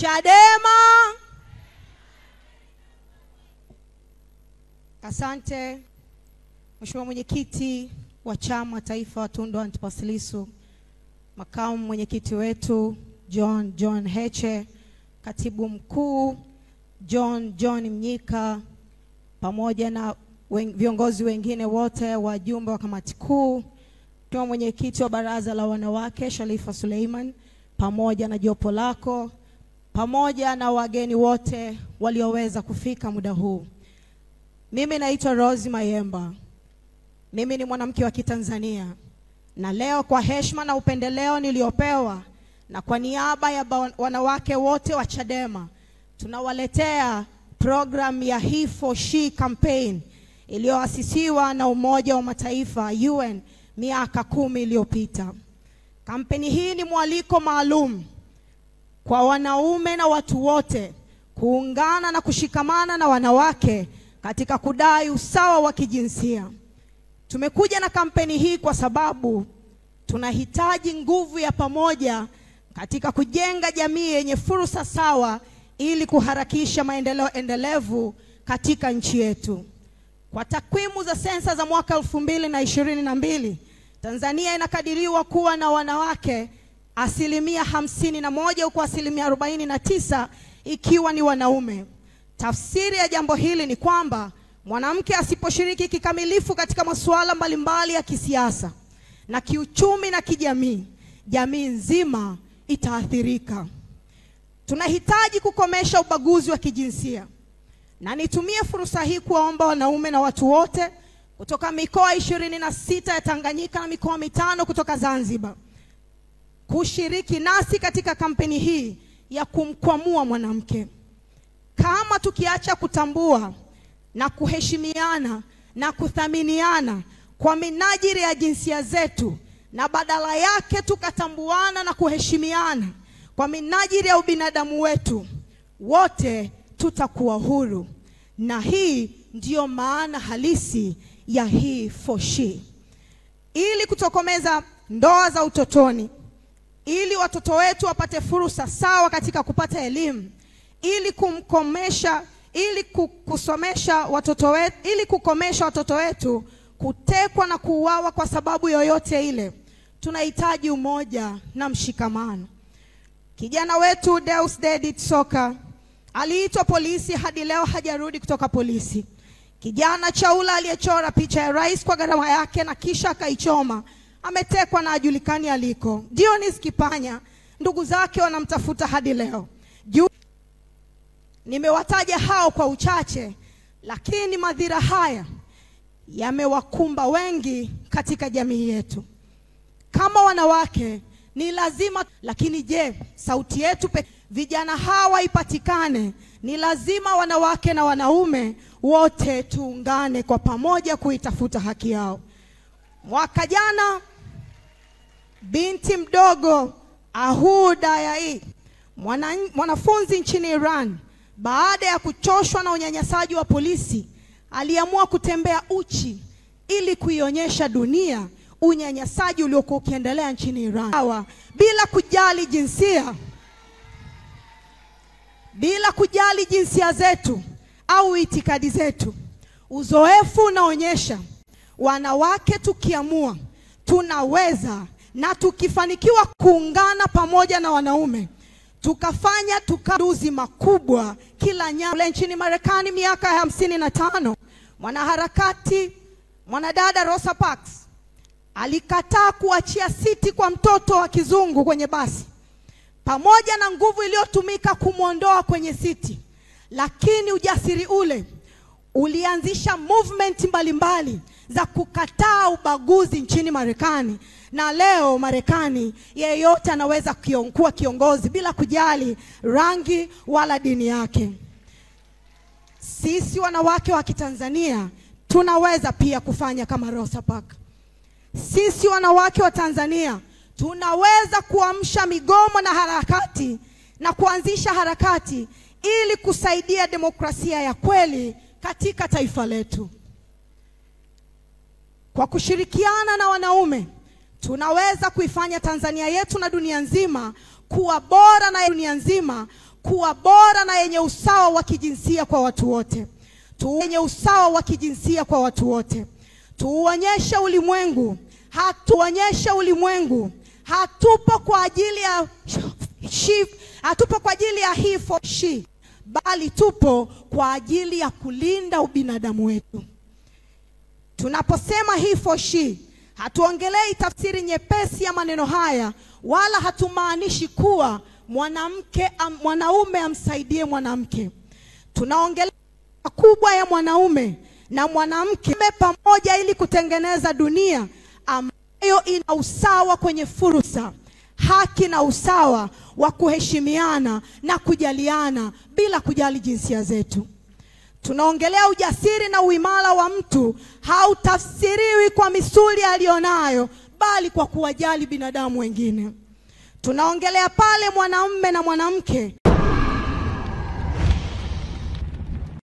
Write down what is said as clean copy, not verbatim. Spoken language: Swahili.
Chadema. Asante Mheshimiwa Mwenyekiti wa Chama Taifa Tundu Antipas Lissu, Makamu Mwenyekiti wetu John Heche, Katibu Mkuu John Mnyika, pamoja na viongozi wengine wote, wajumbe wa kamati kuu, Mwenyekiti wa Baraza la Wanawake Sharifa Suleiman, pamoja na jopo lako, pamoja na wageni wote walioweza kufika muda huu. Mimi naitwa Rose Mayemba. Mimi ni mwanamke wa Kitanzania, na leo kwa heshima na upendeleo niliopewa na kwa niaba ya wanawake wote wa Chadema, tunawaletea program ya He for She campaign iliyoasisiwa na Umoja wa Mataifa UN miaka 10 iliyopita. Kampeni hii ni mwaliko maalum kwa wanaume na watu wote kuungana na kushikamana na wanawake katika kudai usawa wa kijinsia. Tumekuja na kampeni hii kwa sababu tunahitaji nguvu ya pamoja katika kujenga jamii yenye fursa sawa ili kuharakisha maendeleo endelevu katika nchi yetu. Kwa takwimu za sensa za mwaka 2022, Tanzania inakadiriwa kuwa na wanawake 51% huku 49% ikiwa ni wanaume. Tafsiri ya jambo hili ni kwamba mwanamke asiposhiriki kikamilifu katika masuala mbalimbali ya kisiasa na kiuchumi na kijamii, jamii nzima itaathirika. Tunahitaji kukomesha ubaguzi wa kijinsia, na nitumie fursa hii kuwaomba wanaume na watu wote kutoka mikoa 26 ya Tanganyika na mikoa 5 kutoka Zanzibar kushiriki nasi katika kampeni hii ya kumkwamua mwanamke. Kama tukiacha kutambua na kuheshimiana na kuthaminiana kwa minajili ya jinsia zetu, na badala yake tukatambuana na kuheshimiana kwa minajili ya ubinadamu wetu, wote tutakuwa huru. Na hii ndiyo maana halisi ya He for She. Ili kutokomeza ndoa za utotoni, ili watoto wetu wapate fursa sawa katika kupata elimu, ili kukomesha watoto wetu kutekwa na kuuawa kwa sababu yoyote ile, tunahitaji umoja na mshikamano. Kijana wetu Deusdedit Soka aliitwa polisi, hadi leo hajarudi kutoka polisi. Kijana Chaula aliyechora picha ya rais kwa gharama yake na kisha akaichoma ametekwa na hajulikani aliko. Dionis Kipanya, ndugu zake wanamtafuta hadi leo. Nimewataja hao kwa uchache, lakini madhira haya yamewakumba wengi katika jamii yetu. Kama wanawake ni lazima, lakini je, sauti yetu vijana hawa ipatikane? Ni lazima wanawake na wanaume wote tuungane kwa pamoja kuitafuta haki yao. Mwaka jana binti mdogo Ahuda Yai, mwanafunzi nchini Iran, baada ya kuchoshwa na unyanyasaji wa polisi, aliamua kutembea uchi ili kuionyesha dunia unyanyasaji uliokuwa ukiendelea nchini Iran. Bila kujali jinsia zetu au itikadi zetu, uzoefu unaonyesha wanawake tukiamua tunaweza, na tukifanikiwa kuungana pamoja na wanaume tukafanya tukaduzi makubwa kila nyama. Nchini Marekani miaka ya 55, mwanadada Rosa Parks alikataa kuachia siti kwa mtoto wa kizungu kwenye basi, pamoja na nguvu iliyotumika kumuondoa kwenye siti. Lakini ujasiri ule ulianzisha movement mbalimbali za kukataa ubaguzi nchini Marekani, na leo Marekani yeyote anaweza kuwa kiongozi bila kujali rangi wala dini yake. Sisi wanawake wa Kitanzania tunaweza pia kufanya kama Rosa Parks. Sisi wanawake wa Tanzania tunaweza kuamsha migomo na harakati na kuanzisha harakati ili kusaidia demokrasia ya kweli katika taifa letu. Kwa kushirikiana na wanaume, tunaweza kuifanya Tanzania yetu na dunia nzima kuwa bora, na dunia nzima kuwa bora na yenye usawa wa kijinsia kwa watu wote. Yenye usawa wa kijinsia kwa watu wote. Tuonyeshe ulimwengu, hatupo kwa ajili ya hatupo kwa ajili ya he for she, bali tupo kwa ajili ya kulinda ubinadamu wetu. Tunaposema he for she, hatuongelei tafsiri nyepesi ya maneno haya, wala hatumaanishi kuwa mwanaume amsaidie mwanamke. Tunaongelea kubwa ya mwanaume na mwanamke pamoja ili kutengeneza dunia ambayo ina usawa kwenye fursa, haki na usawa wa kuheshimiana na kujaliana bila kujali jinsia zetu. Tunaongelea ujasiri na uimara wa mtu hautafsiriwi kwa misuli alionayo, bali kwa kuwajali binadamu wengine. Tunaongelea pale mwanamume na mwanamke